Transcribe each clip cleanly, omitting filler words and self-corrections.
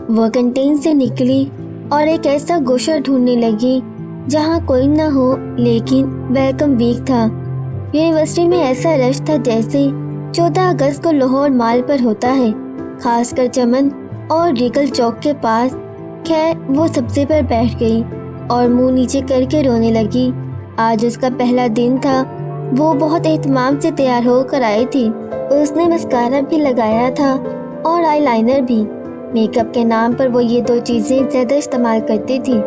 وہ کنٹین سے نکلی اور ایک ایسا گوشہ ڈھونڈنے لگی جہاں کوئی نہ ہو لیکن ویلکم ویک تھا۔ یونیورسٹی میں ایسا رش تھا جیسے 14 اگست کو لاہور مال پر ہوتا ہے، خاص کر چمن اور ریگل چوک کے پاس۔ خیر وہ سبزے پر بیٹھ گئی اور منہ نیچے کر کے رونے لگی۔ آج اس کا پہلا دن تھا۔ وہ بہت اہتمام سے تیار ہو کر آئی تھی۔ اس نے مسکارا بھی لگایا تھا اور آئی لائنر بھی۔ میک اپ کے نام پر وہ یہ 2 چیزیں زیادہ استعمال کرتی تھی۔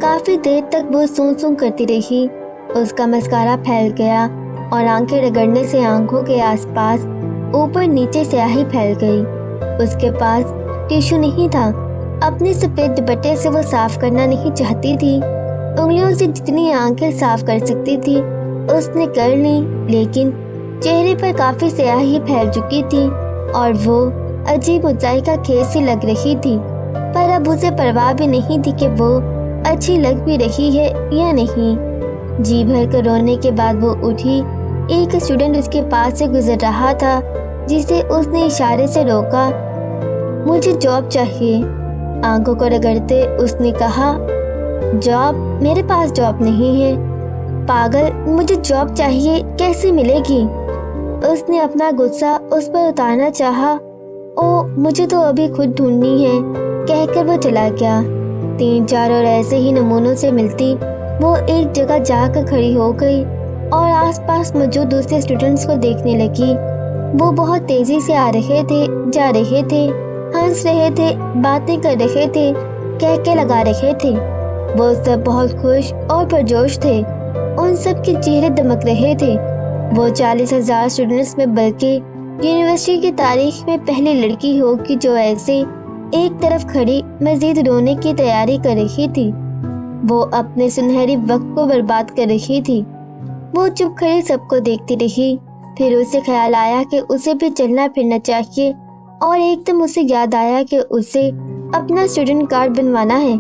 کافی دیر تک وہ سون سون کرتی رہی۔ اس کا مسکارا پھیل گیا اور آنکھیں رگڑنے سے آنکھوں کے آس پاس اوپر نیچے سیاہی پھیل گئی۔ اس کے پاس ٹیشو نہیں تھا۔ اپنے سفید دوپٹے سے وہ صاف کرنا نہیں چاہتی تھی۔ انگلیوں سے جتنی آنکھیں صاف کر سکتی تھی اس نے کر لی، لیکن چہرے پر کافی سیاہی پھیل چکی تھی اور وہ عجیب مزاحیہ خیز سی لگ رہی تھی۔ پر اب اسے پرواہ بھی نہیں تھی کہ وہ اچھی لگ بھی رہی ہے یا نہیں۔ جی بھر کر رونے کے بعد وہ اٹھی۔ ایک اسٹوڈنٹ اس کے پاس سے گزر رہا تھا جسے اس نے اشارے سے روکا۔ مجھے جاب چاہیے، آنکھوں کو رگڑتے اس نے کہا۔ جاب؟ میرے پاس جاب نہیں ہے۔ پاگل، مجھے جاب چاہیے، کیسے ملے گی؟ اس نے اپنا غصہ اس پر اتارنا چاہا۔ او مجھے تو ابھی خود ڈھونڈنی ہے، کہہ کر وہ چلا گیا۔ 3-4 اور ایسے ہی نمونوں سے ملتی وہ ایک جگہ جا کر کھڑی ہو گئی اور آس پاس موجود دوسرے اسٹوڈنٹس کو دیکھنے لگی۔ وہ بہت تیزی سے آ رہے تھے، جا رہے تھے، ہنس رہے تھے، باتیں کر رہے تھے، کہہ لگا رہے تھے۔ وہ سب بہت خوش اور پرجوش تھے۔ ان سب کے چہرے دمک رہے تھے۔ وہ 40,000 اسٹوڈنٹس میں بلکہ یونیورسٹی کی تاریخ میں پہلی لڑکی ہوگی جو ایسے ایک طرف کھڑی مزید رونے کی تیاری کر رہی تھی۔ وہ اپنے سنہری وقت کو برباد کر رہی تھی۔ وہ چپ کھڑی سب کو دیکھتی رہی۔ پھر اسے خیال آیا کہ اسے بھی چلنا پھرنا چاہیے اور ایک دم اسے یاد آیا کہ اسے اپنا اسٹوڈنٹ کارڈ بنوانا ہے۔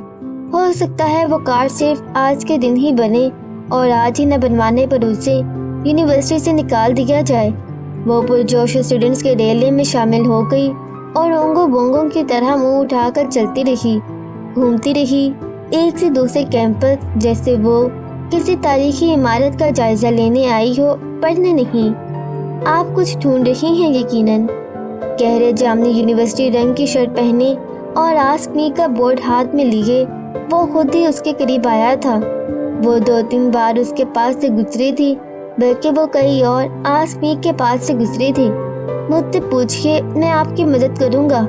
ہو سکتا ہے وہ کارڈ صرف آج کے دن ہی بنے اور آج ہی نہ بنوانے پر اسے یونیورسٹی سے نکال دیا جائے۔ وہ پرجوش اسٹوڈنٹس کے ریلے میں شامل ہو گئی اور اونگو بونگوں کی طرح منہ اٹھا کر چلتی رہی، گھومتی رہی ایک سے دوسرے کیمپس، جیسے وہ کسی تاریخی عمارت کا جائزہ لینے آئی ہو، پڑھنے نہیں۔ آپ کچھ ڈھونڈ رہی ہیں یقیناً۔ گہرے جامنی یونیورسٹی رنگ کی شرٹ پہنے اور آسک می کا بورڈ ہاتھ میں لیے وہ خود ہی اس کے قریب آیا تھا۔ وہ 2-3 بار اس کے پاس سے گزری تھی، بلکہ وہ کئی اور آسک می کے پاس سے گزری تھی۔ مجھ سے پوچھئے، میں آپ کی مدد کروں گا۔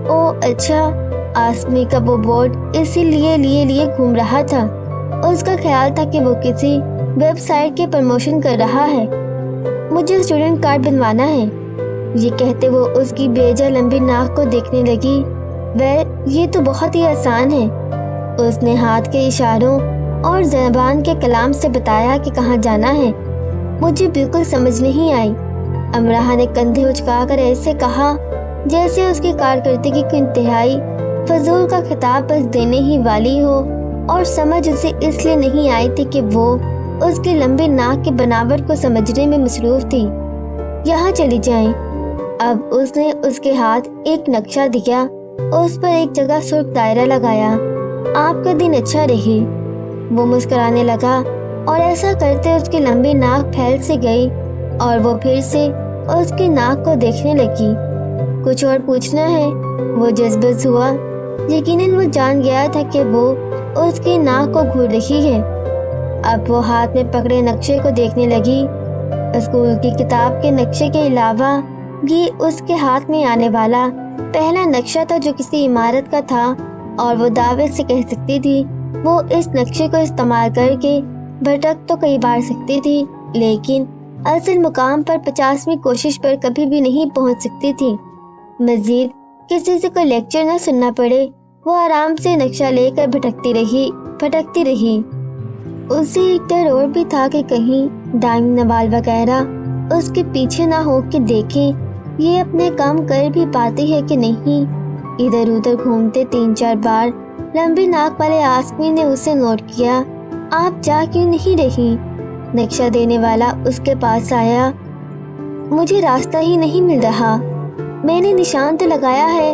او اچھا۔ آسک می کا وہ بورڈ اسی لیے گھوم رہا تھا۔ اس کا خیال تھا کہ وہ کسی ویب سائٹ کے پروموشن کر رہا ہے۔ مجھے اسٹوڈنٹ کارڈ بنوانا ہے، یہ کہتے وہ اس کی بیجا لمبی ناک کو دیکھنے لگی۔ ویل یہ تو بہت ہی آسان ہے۔ اس نے ہاتھ کے اشاروں اور زبان کے کلام سے بتایا کہ کہاں جانا ہے۔ مجھے بالکل سمجھ نہیں آئی۔ امراہ نے کندھے اچکا کر ایسے کہا جیسے اس کی کارکردگی کو انتہائی فضول کا خطاب بس دینے ہی والی ہو، اور سمجھ اسے اس لیے نہیں آئی تھی کہ وہ اس کی لمبی ناک کی بناوٹ کو سمجھنے میں مصروف تھی۔ یہاں چلی جائیں۔ اب اس نے اس کے ہاتھ ایک نقشہ دیا، اس پر ایک جگہ سرخ دائرہ لگایا۔ آپ کا دن اچھا رہے۔ وہ مسکرانے لگا اور ایسا کرتے اس کی لمبی ناک پھیل سے گئی اور وہ پھر سے اس کی ناک کو دیکھنے لگی۔ کچھ اور پوچھنا ہے؟ وہ جذبت ہوا۔ یقیناً وہ جان گیا تھا کہ وہ اس کی ناک کو گھور رہی ہے۔ اب وہ ہاتھ میں پکڑے نقشے کو دیکھنے لگی۔ اسکول کی کتاب کے نقشے کے علاوہ یہ اس کے ہاتھ میں آنے والا پہلا نقشہ تھا جو کسی عمارت کا تھا، اور وہ دعوے سے کہہ سکتی تھی وہ اس نقشے کو استعمال کر کے بھٹک تو کئی بار سکتی تھی، لیکن اصل مقام پر 50ویں کوشش پر کبھی بھی نہیں پہنچ سکتی تھی۔ مزید کسی سے کوئی لیکچر نہ سننا پڑے، وہ آرام سے نقشہ لے کر بھٹکتی رہی۔ اسے ایک ڈر اور بھی تھا کہ کہیں ڈائنگ نوال وغیرہ اس کے پیچھے نہ ہو کے دیکھیں یہ اپنے کام کر بھی پاتی ہے کہ نہیں۔ ادھر ادھر گھومتے 3-4 بار لمبی ناک والے آسمی نے اسے نوٹ کیا۔ آپ جا کیوں نہیں رہی؟ نقشہ دینے والا اس کے پاس آیا۔ مجھے راستہ ہی نہیں مل رہا۔ میں نے نشان تو لگایا ہے،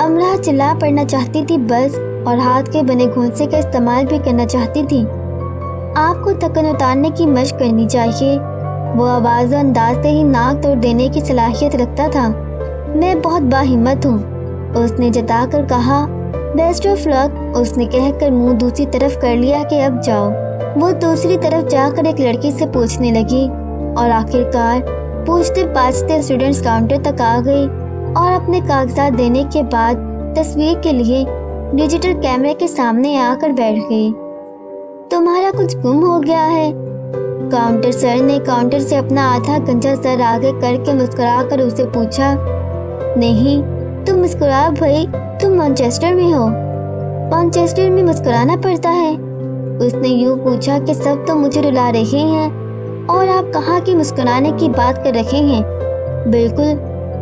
امرا چلا پڑنا چاہتی تھی بس، اور ہاتھ کے بنے گھونسے کا استعمال بھی کرنا چاہتی تھی۔ آپ کو تھکن اتارنے کی مشق کرنی چاہیے۔ وہ آواز و انداز سے ہی ناک توڑ دینے کی صلاحیت رکھتا تھا۔ میں بہت باہمت ہوں، اس نے جتا کر کہا۔ بیسٹ آف لک، اس نے کہہ کر منہ دوسری طرف کر لیا کہ اب جاؤ۔ وہ دوسری طرف جا کر ایک لڑکی سے پوچھنے لگی، اور آخرکار پوچھتے پاچھتے اسٹوڈنٹس کاؤنٹر تک آ گئی اور اپنے کاغذات دینے کے بعد تصویر کے لیے ڈیجیٹل کیمرے کے سامنے آ کر بیٹھ گئی۔ تمہارا کچھ گم ہو گیا ہے؟ کاؤنٹر سر نے کاؤنٹر سے اپنا آدھا گنجا سر آگے کر کے مسکرا کر اسے پوچھا۔ نہیں، تم مسکرا بھائی، تم مانچسٹر میں ہو؟ مانچسٹر میں مسکرانا پڑتا ہے؟ اس نے یوں پوچھا کہ سب تو مجھے رلا رہے ہیں اور آپ کہاں کی مسکرانے کی بات کر رہے ہیں؟ بالکل،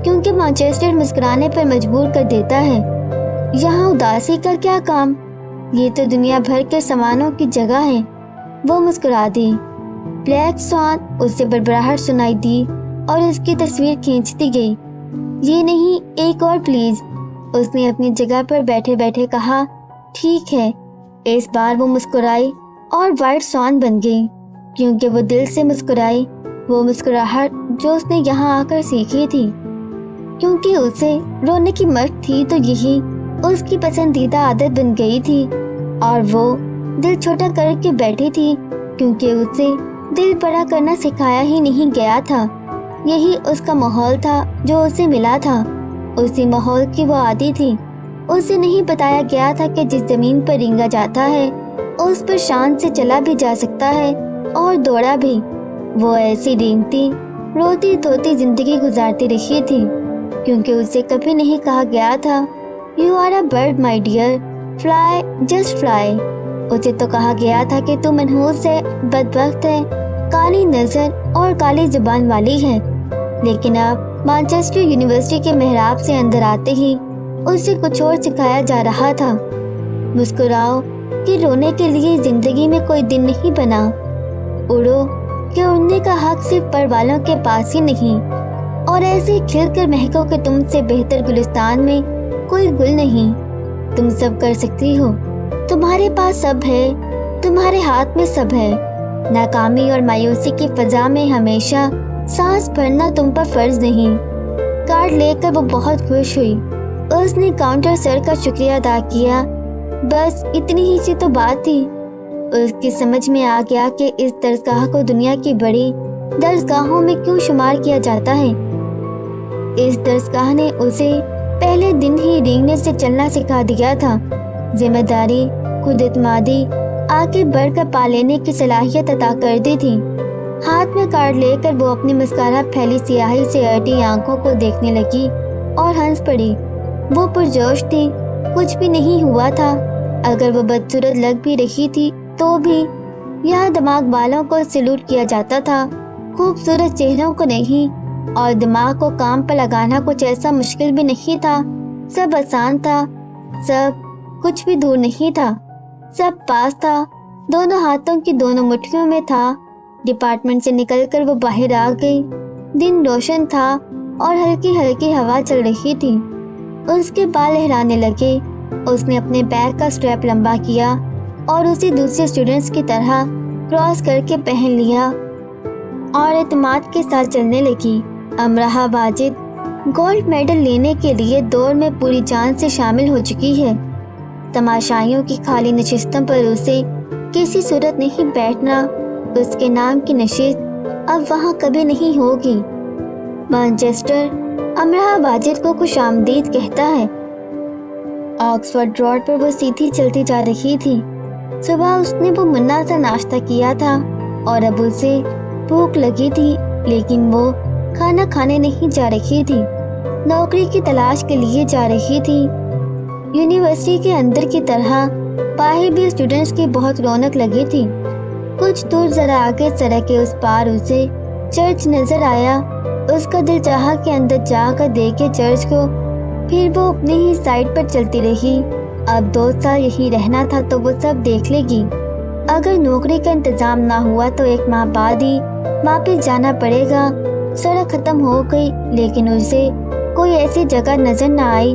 کیونکہ مانچسٹر مسکرانے پر مجبور کر دیتا ہے۔ یہاں اداسی کا کیا کام؟ یہ تو دنیا بھر کے سامانوں کی جگہ ہے۔ وہ مسکرا دی۔ بلیک سوان، اسے بڑبڑاہٹ سنائی دی اور اس کی تصویر کھینچتی گئی۔ یہ نہیں، ایک اور پلیز، اس نے اپنی جگہ پر بیٹھے بیٹھے کہا۔ ٹھیک ہے۔ اس بار وہ مسکرائی اور وائٹ سوان بن گئی، کیونکہ وہ دل سے مسکرائی، وہ مسکراہٹ جو اس نے یہاں آ کر سیکھی تھی۔ کیونکہ اسے رونے کی مشق تھی تو یہی اس کی پسندیدہ عادت بن گئی تھی، اور وہ دل چھوٹا کر کے بیٹھی تھی کیونکہ اسے دل بڑا کرنا سکھایا ہی نہیں گیا تھا۔ یہی اس کا ماحول تھا جو اسے ملا تھا، اسی ماحول کی وہ عادی تھی۔ اسے نہیں بتایا گیا تھا کہ جس زمین پر رینگا جاتا ہے اس پر شان سے چلا بھی جا سکتا ہے اور دوڑا بھی۔ وہ ایسی رینگتی روتی دھوتی زندگی گزارتی رہی تھی، کیونکہ اسے کبھی نہیں کہا گیا تھا you are a bird my dear, fly just fly. اسے تو کہا گیا تھا کہ تو منحوس ہے، بدبخت ہے، کالی نظر اور کالی زبان والی ہے۔ لیکن اب مانچسٹر یونیورسٹی کے محراب سے اندر آتے ہی اسے کچھ اور سکھایا جا رہا تھا۔ مسکراؤ کہ رونے کے لیے زندگی میں کوئی دن نہیں بنا۔ اڑو کہ اڑنے کا حق صرف پر والوں کے پاس ہی نہیں، اور ایسے کھل کر مہکو کہ تم سے بہتر گلستان میں کوئی گل نہیں۔ تم سب کر سکتی ہو، تمہارے پاس سب ہے، تمہارے ہاتھ میں سب ہے۔ ناکامی اور مایوسی کی فضا میں ہمیشہ سانس بھرنا تم پر فرض نہیں۔ کارڈ لے کر وہ بہت خوش ہوئی۔ اس نے کاؤنٹر سر کا شکریہ ادا کیا۔ بس اتنی ہی سی تو بات تھی۔ اس کی سمجھ میں آ گیا کہ اس درسگاہ کو دنیا کی بڑی درسگاہوں میں کیوں شمار کیا جاتا ہے۔ اس درسگاہ نے اسے پہلے دن ہی رینگنے سے چلنا سکھا دیا تھا۔ ذمہ داری، خود اعتمادی، آگے بڑھ کر پا لینے کی صلاحیت عطا کر دی تھی۔ ہاتھ میں کارڈ لے کر وہ اپنی مسکارا پھیلی سیاہی سے اٹی آنکھوں کو دیکھنے لگی اور ہنس پڑی۔ وہ پرجوش تھی، کچھ بھی نہیں ہوا تھا۔ اگر وہ بدصورت لگ بھی رہی تھی تو بھی یہاں دماغ والوں کو سلوٹ کیا جاتا تھا، خوبصورت چہروں کو نہیں۔ اور دماغ کو کام پر لگانا کچھ ایسا مشکل بھی نہیں تھا، سب آسان تھا، سب کچھ بھی دور نہیں تھا، سب پاس تھا، دونوں ہاتھوں کی دونوں مٹھیوں میں تھا۔ ڈپارٹمنٹ سے نکل کر وہ باہر آ گئی۔ دن روشن تھا اور ہلکی ہلکی ہوا چل رہی تھی۔ اس کے بال لہرانے لگے۔ اس نے اپنے بیگ کا سٹریپ لمبا کیا اور اسے دوسرے اسٹوڈنٹس کی طرح کراس کر کے پہن لیا اور اعتماد کے ساتھ چلنے لگی۔ امرا واجد گولڈ میڈل لینے کے لیے دوڑ میں پوری جان سے شامل ہو چکی ہے۔ تماشائیوں کی خالی نشستوں پر اسے کسی صورت نہیں بیٹھنا۔ اس کے نام کی نشست اب وہاں کبھی نہیں ہوگی۔ مانچسٹر امرا واجد کو خوش آمدید کہتا ہے۔ آکسفورڈ روڈ پر وہ سیدھی چلتی جا رہی تھی۔ صبح اس نے وہ منا سا ناشتہ کیا تھا اور اب اسے بھوک لگی تھی، لیکن وہ کھانا کھانے نہیں جا رہی تھی، نوکری کی تلاش کے لیے جا رہی تھی۔ یونیورسٹی کے اندر کی طرح باہر بھی اسٹوڈنٹس کی بہت رونق لگی تھی۔ کچھ دور ذرا آگے سڑک کے اس پار اسے چرچ نظر آیا۔ اس کا دل چاہا کہ اندر جا کر دیکھے چرچ کو، پھر وہ اپنی ہی سائڈ پر چلتی رہی۔ اب 2 سال یہی رہنا تھا تو وہ سب دیکھ لے گی۔ اگر نوکری کا انتظام نہ ہوا تو 1 ماہ بعد ہی واپس جانا پڑے گا۔ سڑک ختم ہو گئی، لیکن اسے کوئی ایسی جگہ نظر نہ آئی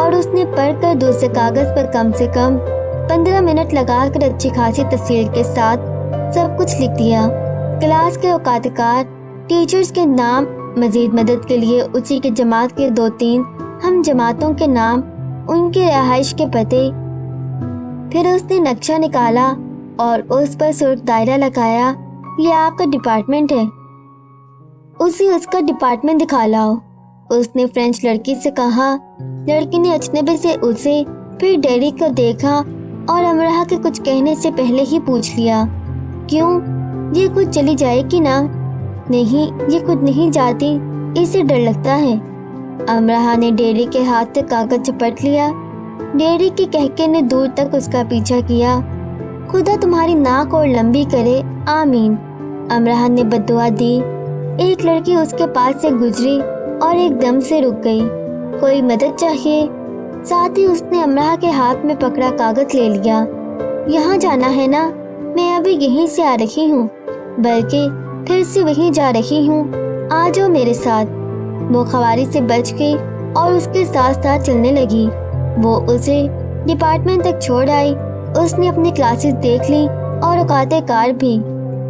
اور اس نے پڑھ کر دوسرے کاغذ پر کم سے کم 15 منٹ لگا کر اچھی خاصی تفصیل کے ساتھ سب کچھ لکھ دیا۔ کلاس کے اوقات کار، ٹیچرز کے نام، مزید مدد کے لیے اسی کی جماعت کے 2-3 ہم جماعتوں کے نام، ان کی رہائش کے پتے۔ پھر اس نے نقشہ نکالا اور اس پر سرخ دائرہ لگایا۔ یہ آپ کا ڈپارٹمنٹ ہے، اسے اس کا ڈپارٹمنٹ دکھا لاؤ، اس نے فرینچ لڑکی سے کہا۔ لڑکی نے اجنبی سے اسے پھر ڈیڈی کو دیکھا اور امرہ کے کچھ کہنے سے پہلے ہی پوچھ لیا، کیوں؟ یہ خود چلی جائے گی نا؟ نہیں، یہ خود نہیں جاتی، اسے ڈر لگتا ہے۔ امرہ نے ڈیڈی کے ہاتھ سے کاغذ چپٹ لیا۔ ڈیڈی کے کہکے نے دور تک اس کا پیچھا کیا۔ خدا تمہاری ناک اور لمبی کرے، آمین، امرہ نے بددعا دی۔ ایک لڑکی اس کے پاس سے گزری اور ایک دم سے رک گئی۔ کوئی مدد چاہیے؟ ساتھ ہی اس نے امرہ کے ہاتھ میں پکڑا کاغذ لے لیا۔ یہاں جانا ہے نا؟ میں ابھی یہیں سے آ رہی ہوں، بلکہ پھر سے وہیں جا رہی ہوں، آ جاؤ میرے ساتھ۔ وہ خواری سے بچ گئی اور اس کے ساتھ ساتھ چلنے لگی۔ وہ اسے ڈپارٹمنٹ تک چھوڑ آئی۔ اس نے اپنی کلاسز دیکھ لی اور اوقات کار بھی۔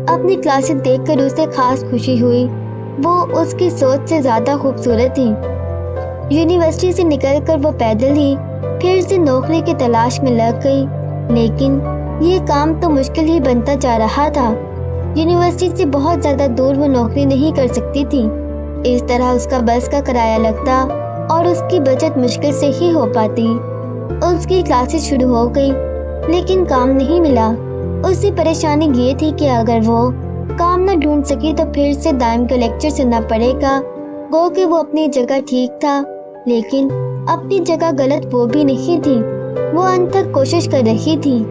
اپنی کلاسز دیکھ کر اسے خاص خوشی ہوئی، وہ اس کی سوچ سے زیادہ خوبصورت تھی۔ یونیورسٹی سے نکل کر وہ پیدل ہی پھر سے نوکری کی تلاش میں لگ گئی، لیکن یہ کام تو مشکل ہی بنتا جا رہا تھا۔ یونیورسٹی سے بہت زیادہ دور وہ نوکری نہیں کر سکتی تھی، اس طرح اس کا بس کا کرایہ لگتا اور اس کی بچت مشکل سے ہی ہو پاتی۔ اس کی کلاسز شروع ہو گئی لیکن کام نہیں ملا۔ اس کی پریشانی یہ تھی کہ اگر وہ کام نہ ڈھونڈ سکی تو پھر سے دائم کا لیکچر سننا پڑے گا۔ گو کہ وہ اپنی جگہ ٹھیک تھا لیکن اپنی جگہ غلط وہ بھی نہیں تھی۔ وہ انت تک کوشش کر رہی تھی